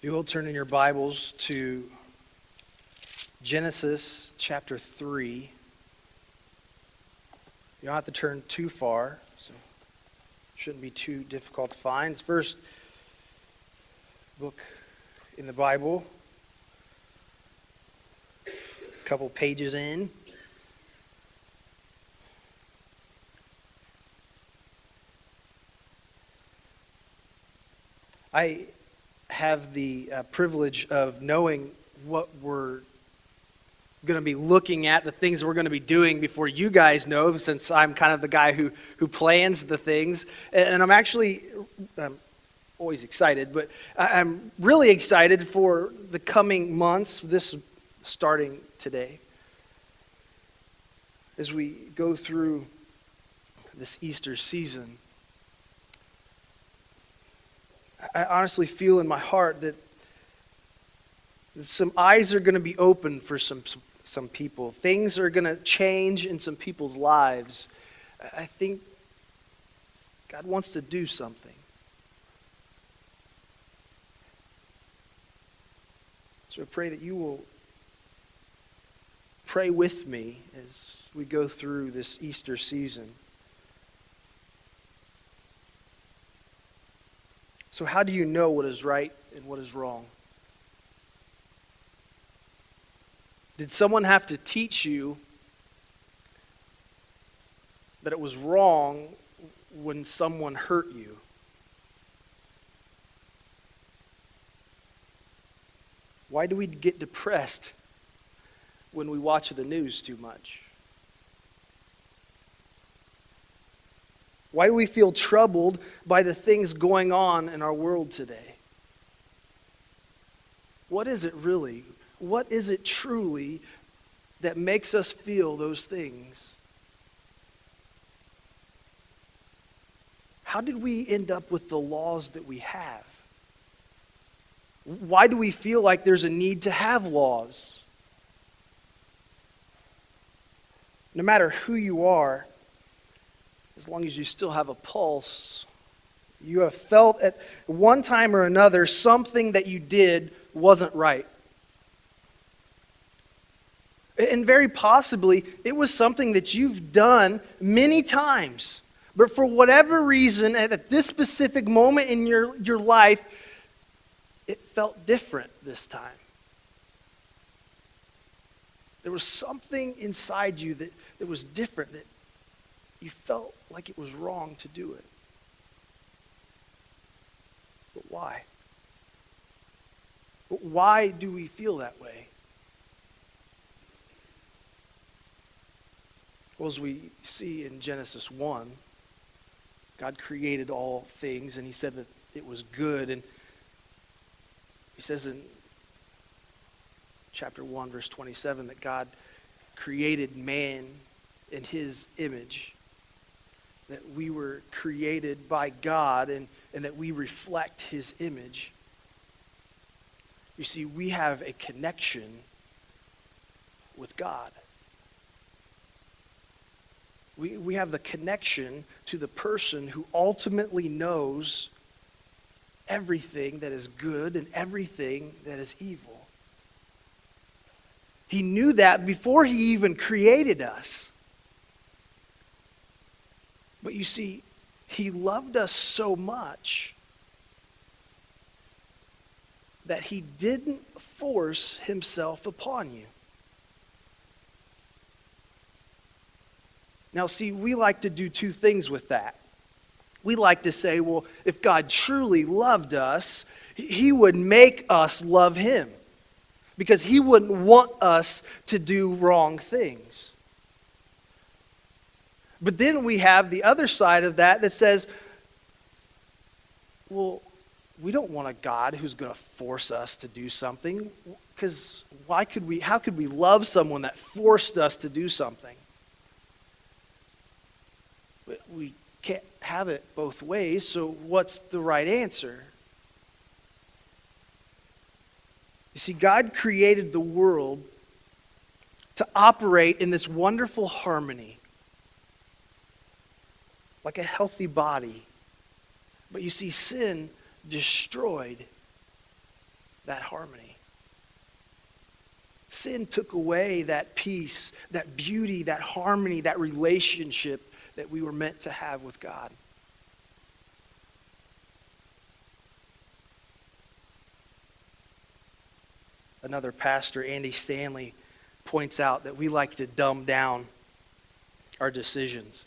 If you will turn in your Bibles to Genesis chapter 3. You don't have to turn too far, so it shouldn't be too difficult to find. It's the first book in the Bible, a couple pages in. I have the privilege of knowing what we're going to be looking at, the things we're going to be doing before you guys know, since I'm kind of the guy who plans the things. And I'm always excited, but I'm really excited for the coming months, this starting today, as we go through this Easter season. I honestly feel in my heart that some eyes are going to be open for some people. Things are going to change in some people's lives. I think God wants to do something. So I pray that you will pray with me as we go through this Easter season. So how do you know what is right and what is wrong? Did someone have to teach you that it was wrong when someone hurt you? Why do we get depressed when we watch the news too much? Why do we feel troubled by the things going on in our world today? What is it really? What is it truly that makes us feel those things? How did we end up with the laws that we have? Why do we feel like there's a need to have laws? No matter who you are, as long as you still have a pulse, you have felt at one time or another something that you did wasn't right. And very possibly, it was something that you've done many times. But for whatever reason, at this specific moment in your life, it felt different this time. There was something inside you that was different, that you felt like it was wrong to do it. But why? Why do we feel that way? Well, as we see in Genesis 1, God created all things, and he said that it was good. And he says in chapter 1, verse 27, that God created man in his image, that we were created by God and that we reflect his image. You see, we have a connection with God. We have the connection to the person who ultimately knows everything that is good and everything that is evil. He knew that before he even created us. But you see, he loved us so much that he didn't force himself upon you. Now, see, we like to do two things with that. We like to say, well, if God truly loved us, he would make us love him, because he wouldn't want us to do wrong things. But then we have the other side of that says, well, we don't want a God who's going to force us to do something, because how could we love someone that forced us to do something? But we can't have it both ways, so what's the right answer? You see, God created the world to operate in this wonderful harmony, like a healthy body. But you see, sin destroyed that harmony. Sin took away that peace, that beauty, that harmony, that relationship that we were meant to have with God. Another pastor, Andy Stanley, points out that we like to dumb down our decisions.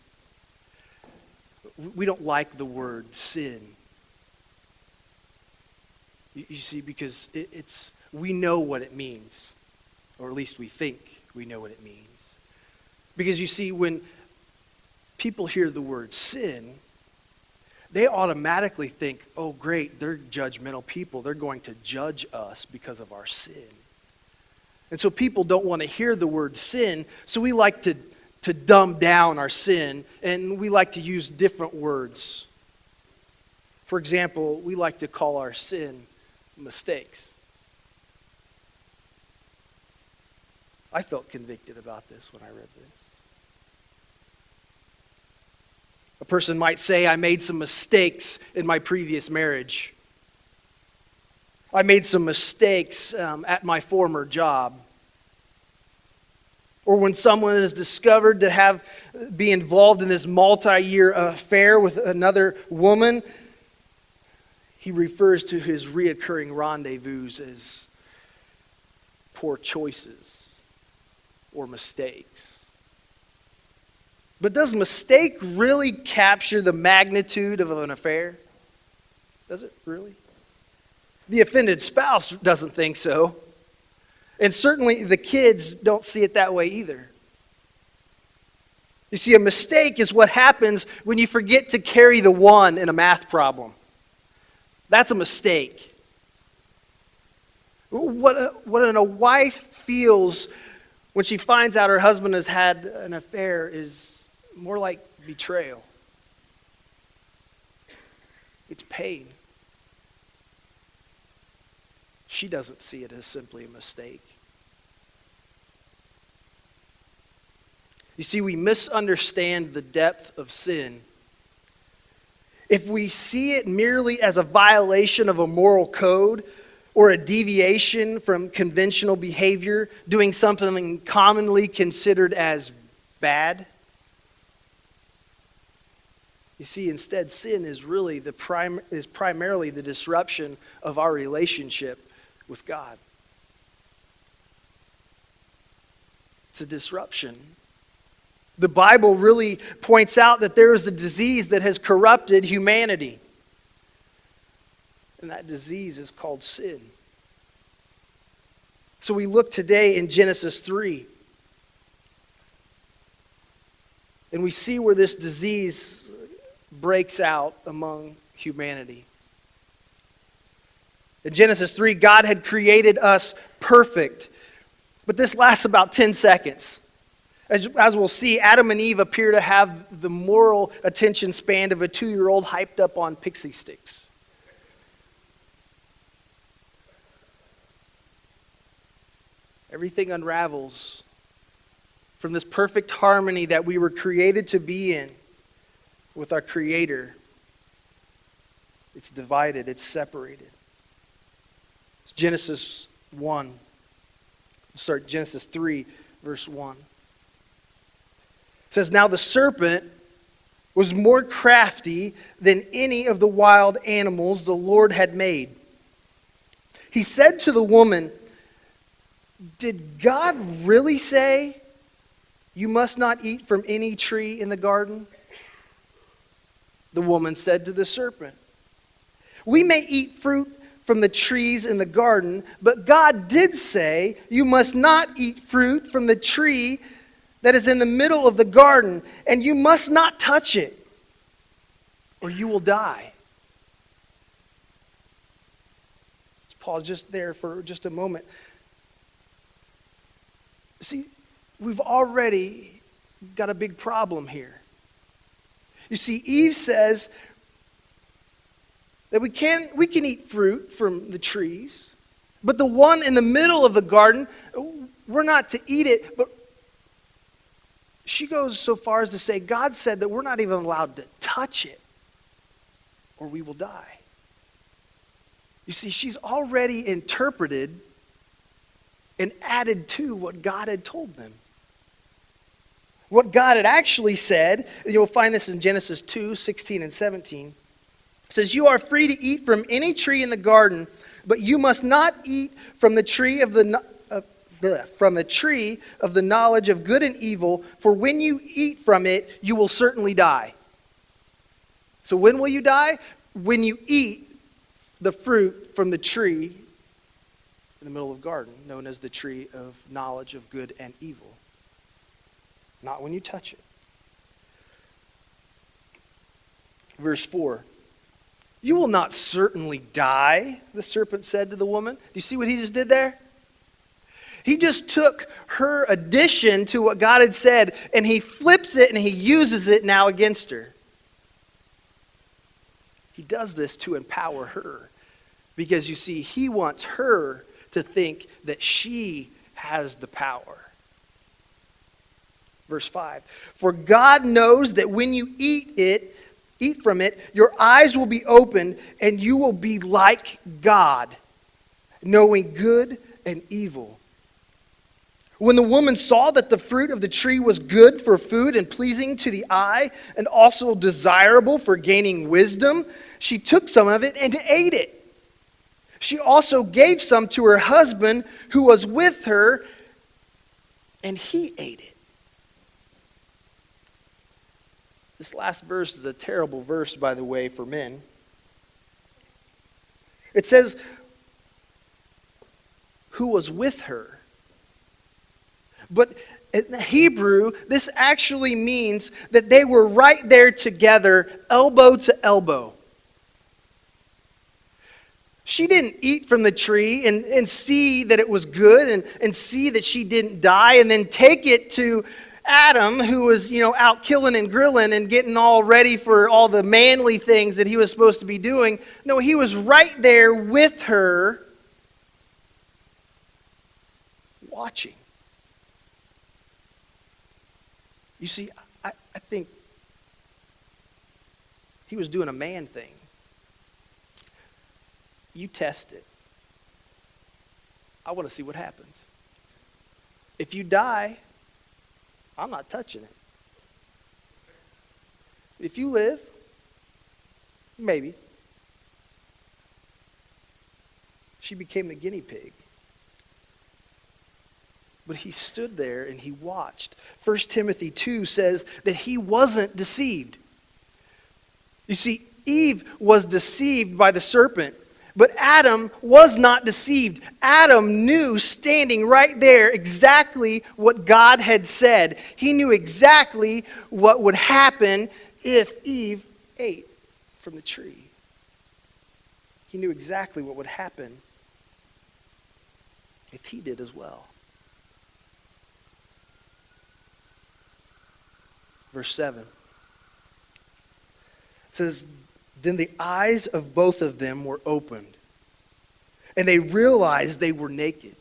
We don't like the word sin. You see, because we know what it means, or at least we think we know what it means. Because you see, when people hear the word sin, they automatically think, oh great, they're judgmental people. They're going to judge us because of our sin. And so people don't want to hear the word sin, so we like to dumb down our sin, and we like to use different words. For example, we like to call our sin mistakes. I felt convicted about this when I read this. A person might say, I made some mistakes in my previous marriage. I made some mistakes at my former job. Or when someone is discovered to be involved in this multi-year affair with another woman, he refers to his reoccurring rendezvous as poor choices or mistakes. But does mistake really capture the magnitude of an affair? Does it really? The offended spouse doesn't think so. And certainly the kids don't see it that way either. You see, a mistake is what happens when you forget to carry the 1 in a math problem. That's a mistake. What a wife feels when she finds out her husband has had an affair is more like betrayal. It's pain. She doesn't see it as simply a mistake. You see, we misunderstand the depth of sin. If we see it merely as a violation of a moral code or a deviation from conventional behavior, doing something commonly considered as bad, you see, instead, sin is really primarily the disruption of our relationship with God. It's a disruption. The Bible really points out that there is a disease that has corrupted humanity. And that disease is called sin. So we look today in Genesis 3. And we see where this disease breaks out among humanity. In Genesis 3, God had created us perfect. But this lasts about 10 seconds. As we'll see, Adam and Eve appear to have the moral attention span of a 2-year-old hyped up on pixie sticks. Everything unravels from this perfect harmony that we were created to be in with our Creator. It's divided, it's separated. It's Genesis 1. Genesis 3, verse 1. It says, now the serpent was more crafty than any of the wild animals the Lord had made. He said to the woman, did God really say you must not eat from any tree in the garden? The woman said to the serpent, we may eat fruit from the trees in the garden, but God did say you must not eat fruit from the tree that is in the middle of the garden, and you must not touch it, or you will die. Let's pause just there for just a moment. See, we've already got a big problem here. You see, Eve says that we can eat fruit from the trees, but the one in the middle of the garden, we're not to eat it, but she goes so far as to say, God said that we're not even allowed to touch it, or we will die. You see, she's already interpreted and added to what God had told them. What God had actually said, you'll find this in Genesis 2, 16 and 17. It says, "You are free to eat from any tree in the garden, but you must not eat from the tree of the knowledge of good and evil, for when you eat from it, you will certainly die." So when will you die? When you eat the fruit from the tree in the middle of the garden, known as the tree of knowledge of good and evil. Not when you touch it. Verse 4. "You will not certainly die," the serpent said to the woman. Do you see what he just did there? He just took her addition to what God had said, and he flips it and he uses it now against her. He does this to empower her, because you see, he wants her to think that she has the power. Verse 5, "For God knows that when you eat from it, your eyes will be opened, and you will be like God, knowing good and evil." When the woman saw that the fruit of the tree was good for food and pleasing to the eye, and also desirable for gaining wisdom, she took some of it and ate it. She also gave some to her husband who was with her, and he ate it. This last verse is a terrible verse, by the way, for men. It says, "who was with her." But in Hebrew, this actually means that they were right there together, elbow to elbow. She didn't eat from the tree and see that it was good and see that she didn't die and then take it to Adam, who was, out killing and grilling and getting all ready for all the manly things that he was supposed to be doing. No, he was right there with her, watching. You see, I think he was doing a man thing. You test it. I want to see what happens. If you die, I'm not touching it. If you live, maybe. She became the guinea pig. But he stood there and he watched. 1 Timothy 2 says that he wasn't deceived. You see, Eve was deceived by the serpent, but Adam was not deceived. Adam knew, standing right there, exactly what God had said. He knew exactly what would happen if Eve ate from the tree. He knew exactly what would happen if he did as well. Verse 7. It says, "Then the eyes of both of them were opened, and they realized they were naked.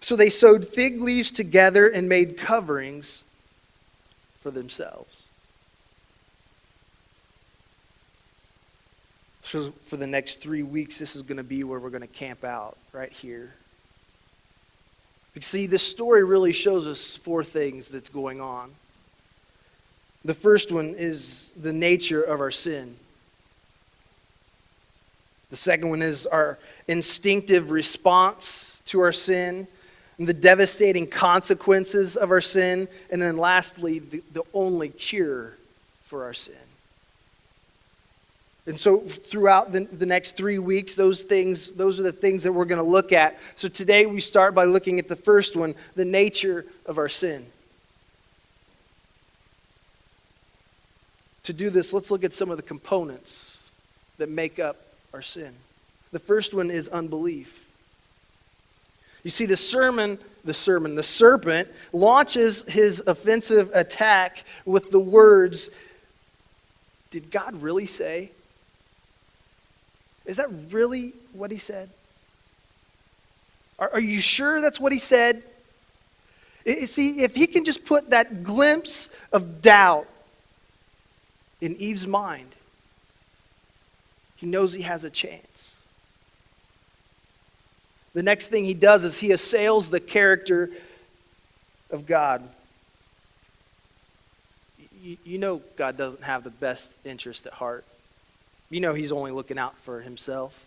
So they sewed fig leaves together and made coverings for themselves." So for the next 3 weeks, this is going to be where we're going to camp out, right here. You see, this story really shows us 4 things that's going on. The first one is the nature of our sin. The second one is our instinctive response to our sin, and the devastating consequences of our sin, and then lastly, the only cure for our sin. And so throughout the next 3 weeks, those are the things that we're going to look at. So today we start by looking at the first one, the nature of our sin. To do this, let's look at some of the components that make up our sin. The first one is unbelief. You see, the serpent launches his offensive attack with the words, "Did God really say?" Is that really what he said? Are you sure that's what he said? See, if he can just put that glimpse of doubt in Eve's mind, he knows he has a chance. The next thing he does is he assails the character of God. You know God doesn't have the best interest at heart. You know he's only looking out for himself.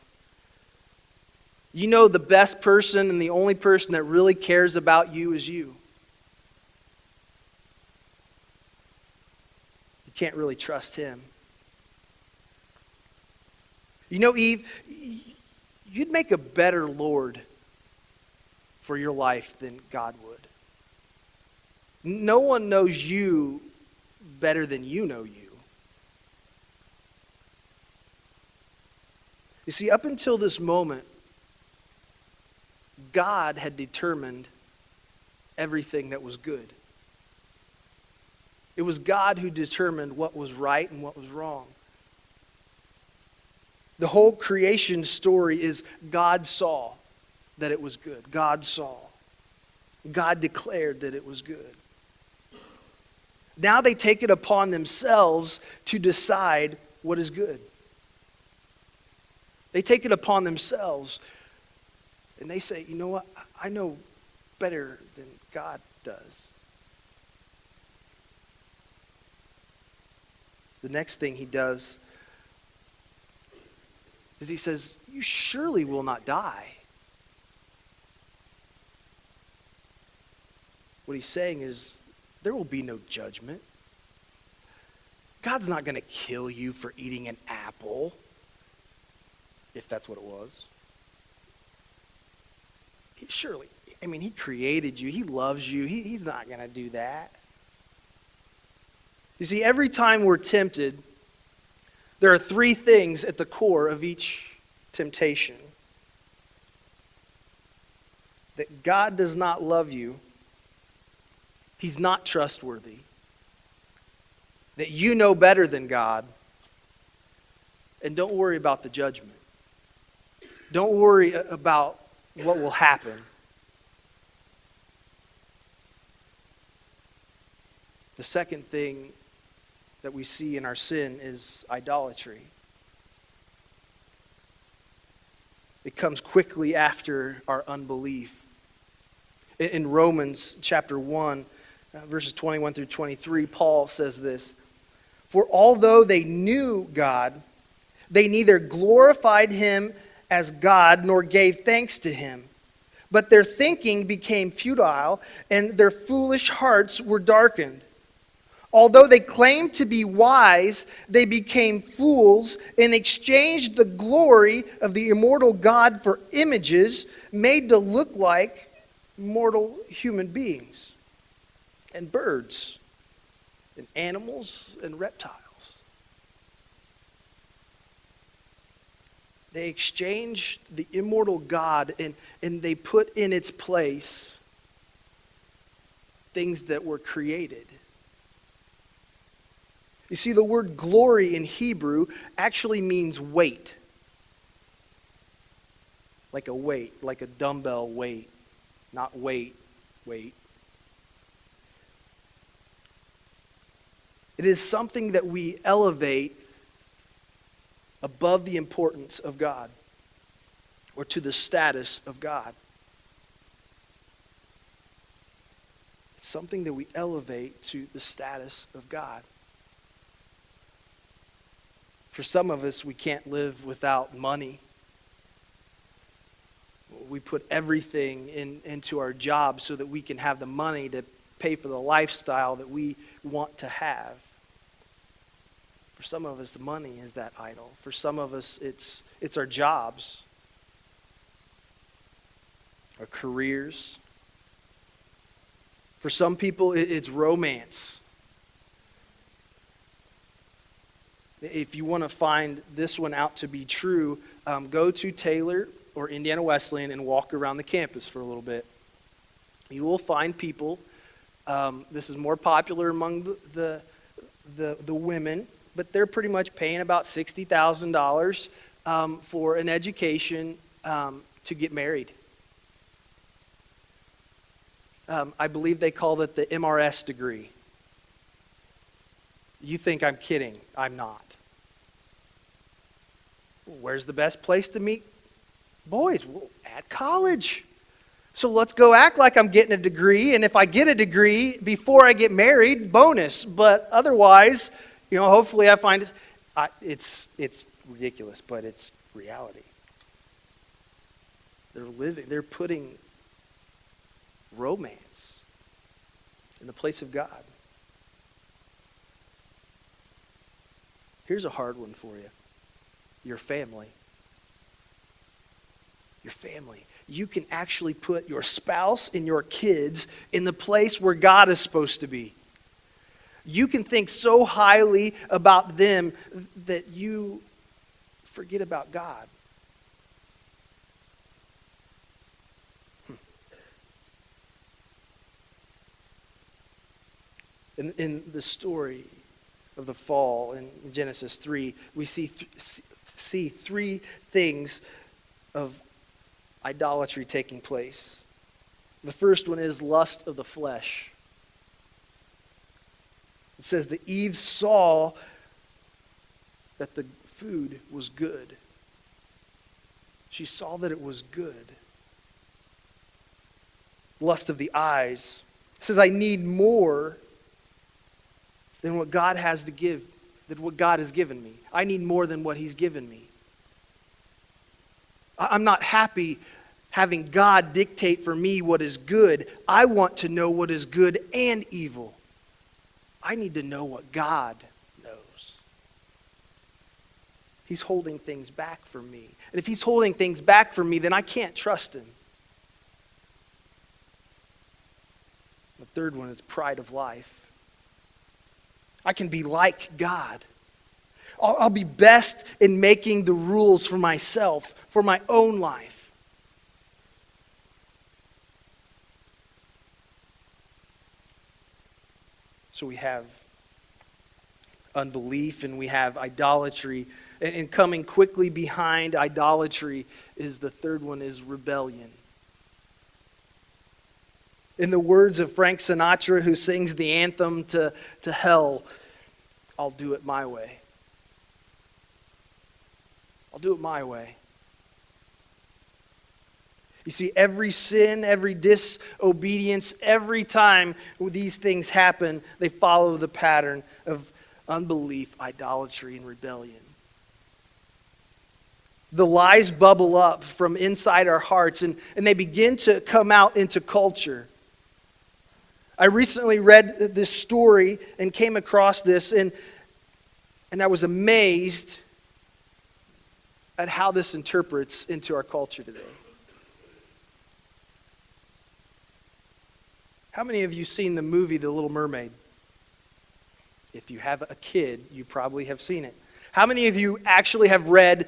You know the best person and the only person that really cares about you is you. You can't really trust him. You know, Eve, you'd make a better Lord for your life than God would. No one knows you better than you know you. You see, up until this moment, God had determined everything that was good. It was God who determined what was right and what was wrong. The whole creation story is God saw that it was good. God saw. God declared that it was good. Now they take it upon themselves to decide what is good. They take it upon themselves and they say, you know what? I know better than God does. The next thing he does is he says, you surely will not die. What he's saying is, there will be no judgment. God's not going to kill you for eating an apple, if that's what it was. Surely, he created you. He loves you. He's not going to do that. You see, every time we're tempted, there are three things at the core of each temptation. That God does not love you. He's not trustworthy. That you know better than God. And don't worry about the judgment. Don't worry about what will happen. The second thing that we see in our sin is idolatry. It comes quickly after our unbelief. In Romans chapter 1, verses 21 through 23, Paul says this, "For although they knew God, they neither glorified him as God nor gave thanks to him. But their thinking became futile, and their foolish hearts were darkened. Although they claimed to be wise, they became fools and exchanged the glory of the immortal God for images made to look like mortal human beings, and birds, and animals, and reptiles." They exchanged the immortal God and they put in its place things that were created. You see, the word glory in Hebrew actually means weight. Like a weight, like a dumbbell weight, not weight. It is something that we elevate above the importance of God or to the status of God. It's something that we elevate to the status of God. For some of us, we can't live without money. We put everything into our job so that we can have the money to pay for the lifestyle that we want to have. For some of us, the money is that idol. For some of us, it's our jobs, our careers. For some people, it's romance. If you want to find this one out to be true, go to Taylor or Indiana Wesleyan and walk around the campus for a little bit. You will find people, this is more popular among the women, but they're pretty much paying about $60,000 for an education to get married. I believe they call it the MRS degree. You think I'm kidding. I'm not. Where's the best place to meet Boys, well, at college. So let's go act like I'm getting a degree, and if I get a degree before I get married, bonus. But otherwise, hopefully I find it's ridiculous, but it's reality. They're putting romance in the place of God. Here's a hard one for you. Your family. Your family. You can actually put your spouse and your kids in the place where God is supposed to be. You can think so highly about them that you forget about God. In the story of the fall in Genesis 3, we see three things of idolatry taking place. The first one is lust of the flesh. It says that Eve saw that the food was good. She saw that it was good. Lust of the eyes. It says, I need more than what God has to give, than what God has given me. I need more than what He's given me. I'm not happy having God dictate for me what is good. I want to know what is good and evil. I need to know what God knows. He's holding things back from me. And if He's holding things back from me, then I can't trust Him. The third one is pride of life. I can be like God. I'll be best in making the rules for myself, for my own life. So we have unbelief and we have idolatry. And coming quickly behind idolatry is the third one, is rebellion. In the words of Frank Sinatra, who sings the anthem to hell, I'll do it my way. I'll do it my way. You see, every sin, every disobedience, every time these things happen, they follow the pattern of unbelief, idolatry, and rebellion. The lies bubble up from inside our hearts, and they begin to come out into culture. I recently read this story and came across this, and I was amazed at how this interprets into our culture today. How many of you seen the movie The Little Mermaid? If you have a kid, you probably have seen it. How many of you actually have read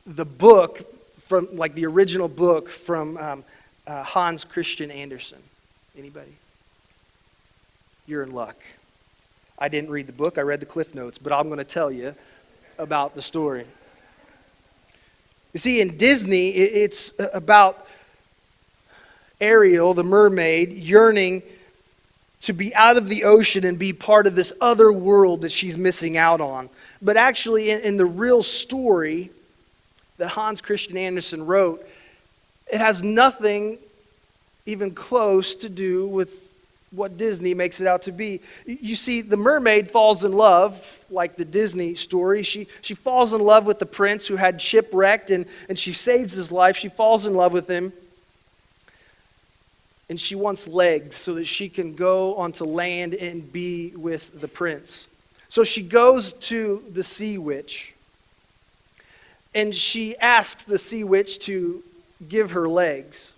the book from, like the original book from Hans Christian Andersen? Anybody? You're in luck. I didn't read the book, I read the Cliff Notes, but I'm going to tell you about the story. You see, in Disney, it's about Ariel, the mermaid, yearning to be out of the ocean and be part of this other world that she's missing out on. But actually, in the real story that Hans Christian Andersen wrote, it has nothing even close to do with what Disney makes it out to be. You see, the mermaid falls in love, like the Disney story. She falls in love with the prince who had shipwrecked, and she saves his life. She falls in love with him. And she wants legs so that she can go onto land and be with the prince. So she goes to the sea witch. And she asks the sea witch to give her legs.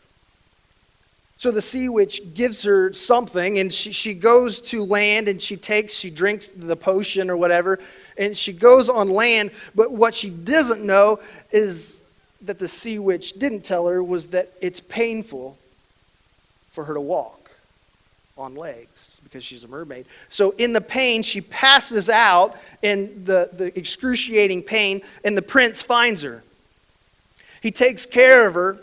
So the sea witch gives her something, and she goes to land, and she drinks the potion or whatever, and she goes on land. But what she doesn't know is that the sea witch didn't tell her was that it's painful for her to walk on legs because she's a mermaid. So in the pain, she passes out in the excruciating pain, and the prince finds her. He takes care of her.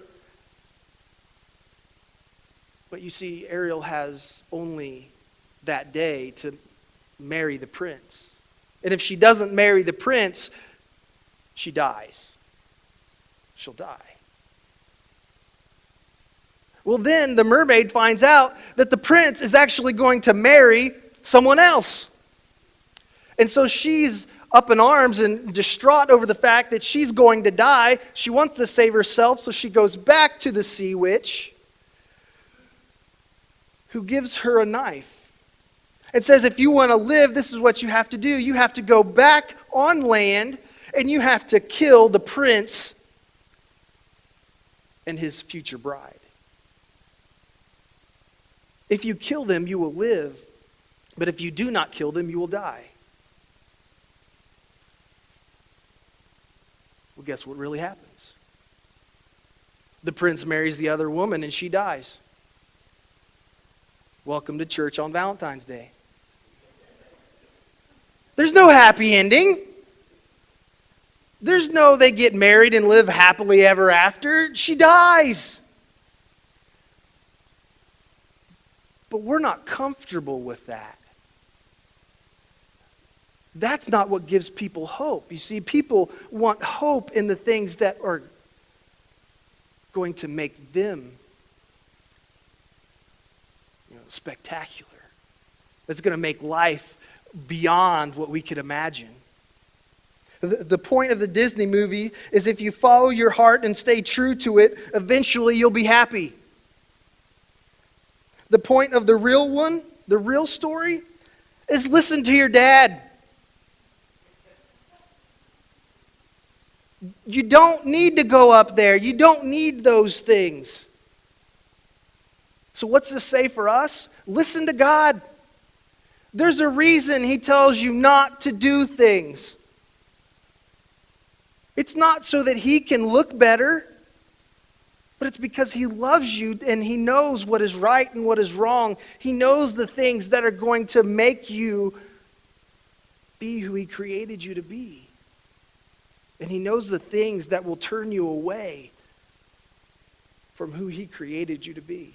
But you see, Ariel has only that day to marry the prince. And if she doesn't marry the prince, she dies. She'll die. Well, then the mermaid finds out that the prince is actually going to marry someone else. And so she's up in arms and distraught over the fact that she's going to die. She wants to save herself, so she goes back to the sea witch, who gives her a knife and says, if you want to live, this is what you have to do. You have to go back on land and you have to kill the prince and his future bride. If you kill them, you will live, but if you do not kill them, you will die. Well, guess what really happens? The prince marries the other woman and she dies. Welcome to church on Valentine's Day. There's no happy ending. There's no they get married and live happily ever after. She dies. But we're not comfortable with that. That's not what gives people hope. You see, people want hope in the things that are going to make them spectacular. That's going to make life beyond what we could imagine. The point of the Disney movie is if you follow your heart and stay true to it, eventually you'll be happy. The point of the real one, the real story, is listen to your dad. You don't need to go up there. You don't need those things. So what's this say for us? Listen to God. There's a reason He tells you not to do things. It's not so that He can look better, but it's because He loves you and He knows what is right and what is wrong. He knows the things that are going to make you be who He created you to be. And He knows the things that will turn you away from who He created you to be.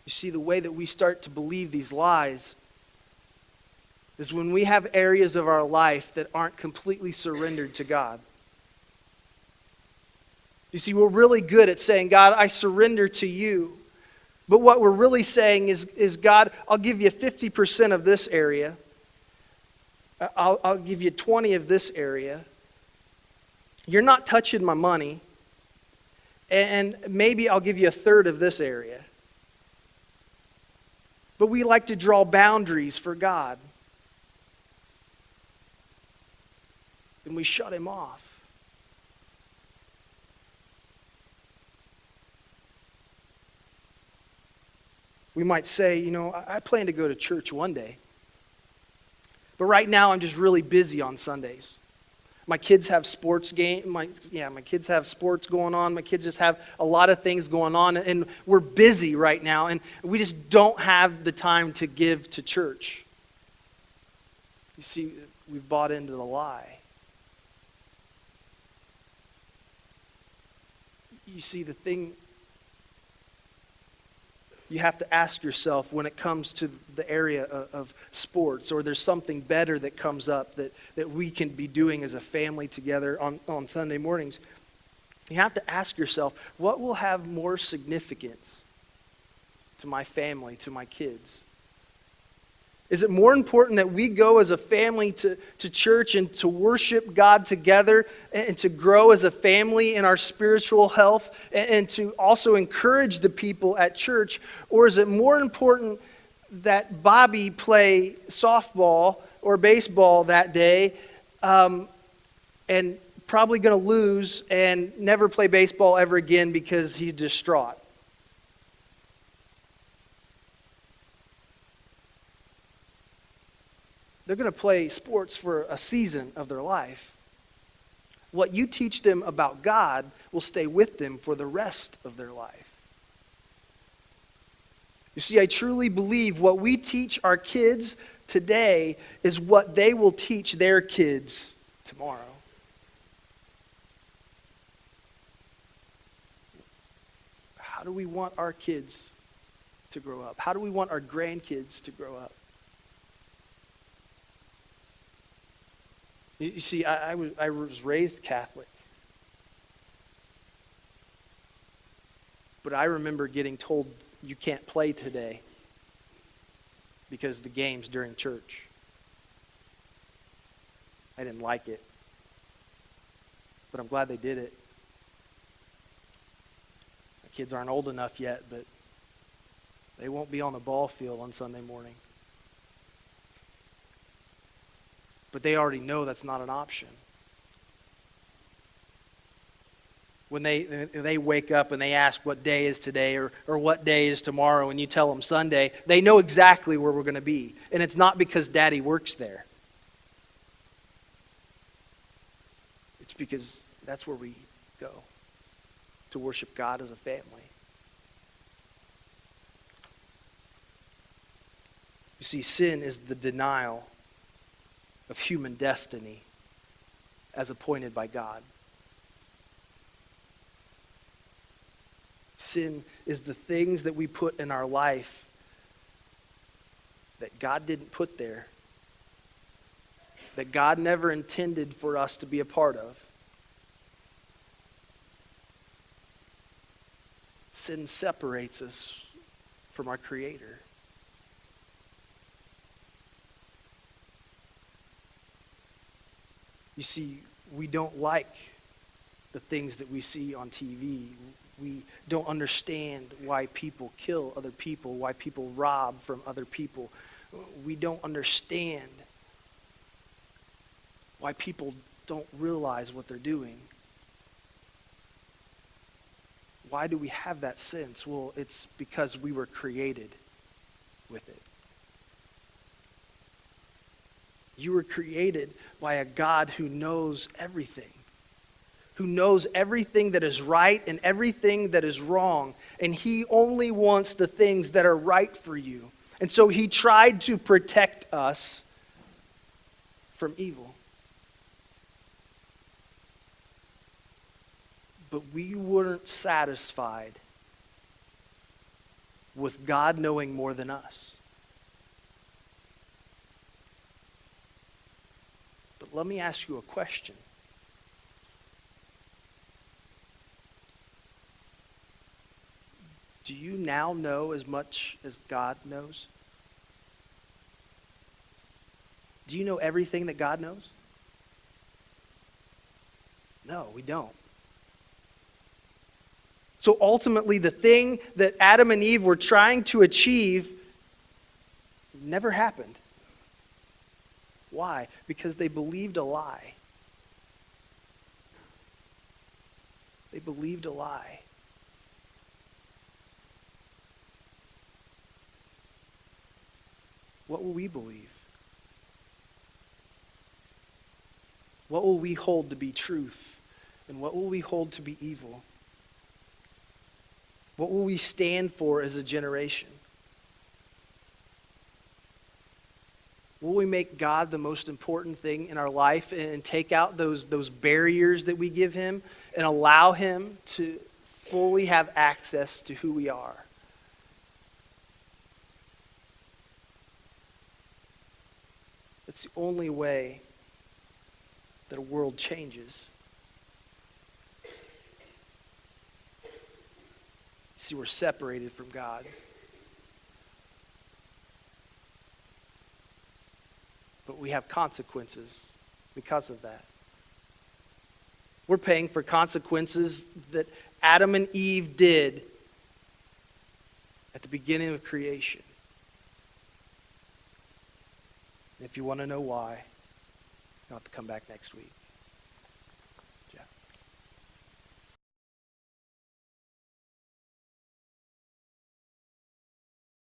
You see, the way that we start to believe these lies is when we have areas of our life that aren't completely surrendered to God. You see, we're really good at saying, God, I surrender to you. But what we're really saying is God, I'll give you 50% of this area. I'll give you 20 of this area. You're not touching my money. And maybe I'll give you a third of this area. But we like to draw boundaries for God. And we shut Him off. We might say, I plan to go to church one day. But right now I'm just really busy on Sundays. My kids have sports my kids have sports going on. My kids just have a lot of things going on, and we're busy right now, and we just don't have the time to give to church. You see, we've bought into the lie. You see, the thing you have to ask yourself when it comes to the area of sports, or there's something better that comes up that we can be doing as a family together on Sunday mornings, you have to ask yourself, what will have more significance to my family, to my kids? Is it more important that we go as a family to church and to worship God together and to grow as a family in our spiritual health and to also encourage the people at church? Or is it more important that Bobby play softball or baseball that day and probably going to lose and never play baseball ever again because he's distraught? They're going to play sports for a season of their life. What you teach them about God will stay with them for the rest of their life. You see, I truly believe what we teach our kids today is what they will teach their kids tomorrow. How do we want our kids to grow up? How do we want our grandkids to grow up? You see, I was raised Catholic. But I remember getting told, you can't play today because the game's during church. I didn't like it. But I'm glad they did it. My kids aren't old enough yet, but they won't be on the ball field on Sunday morning. But they already know that's not an option. When they wake up and they ask what day is today or what day is tomorrow, and you tell them Sunday, they know exactly where we're going to be. And it's not because Daddy works there. It's because that's where we go to worship God as a family. You see, sin is the denial of human destiny as appointed by God. Sin is the things that we put in our life that God didn't put there, that God never intended for us to be a part of. Sin separates us from our Creator. You see, we don't like the things that we see on TV. We don't understand why people kill other people, why people rob from other people. We don't understand why people don't realize what they're doing. Why do we have that sense? Well, it's because we were created with it. You were created by a God who knows everything. Who knows everything that is right and everything that is wrong. And he only wants the things that are right for you. And so he tried to protect us from evil. But we weren't satisfied with God knowing more than us. But let me ask you a question. Do you now know as much as God knows? Do you know everything that God knows? No, we don't. So ultimately, the thing that Adam and Eve were trying to achieve never happened. Why? Because they believed a lie. They believed a lie. What will we believe? What will we hold to be truth? And what will we hold to be evil? What will we stand for as a generation? Will we make God the most important thing in our life and take out those barriers that we give him and allow him to fully have access to who we are? It's the only way that a world changes. See, we're separated from God. But we have consequences because of that. We're paying for consequences that Adam and Eve did at the beginning of creation. If you want to know why, you'll have to come back next week.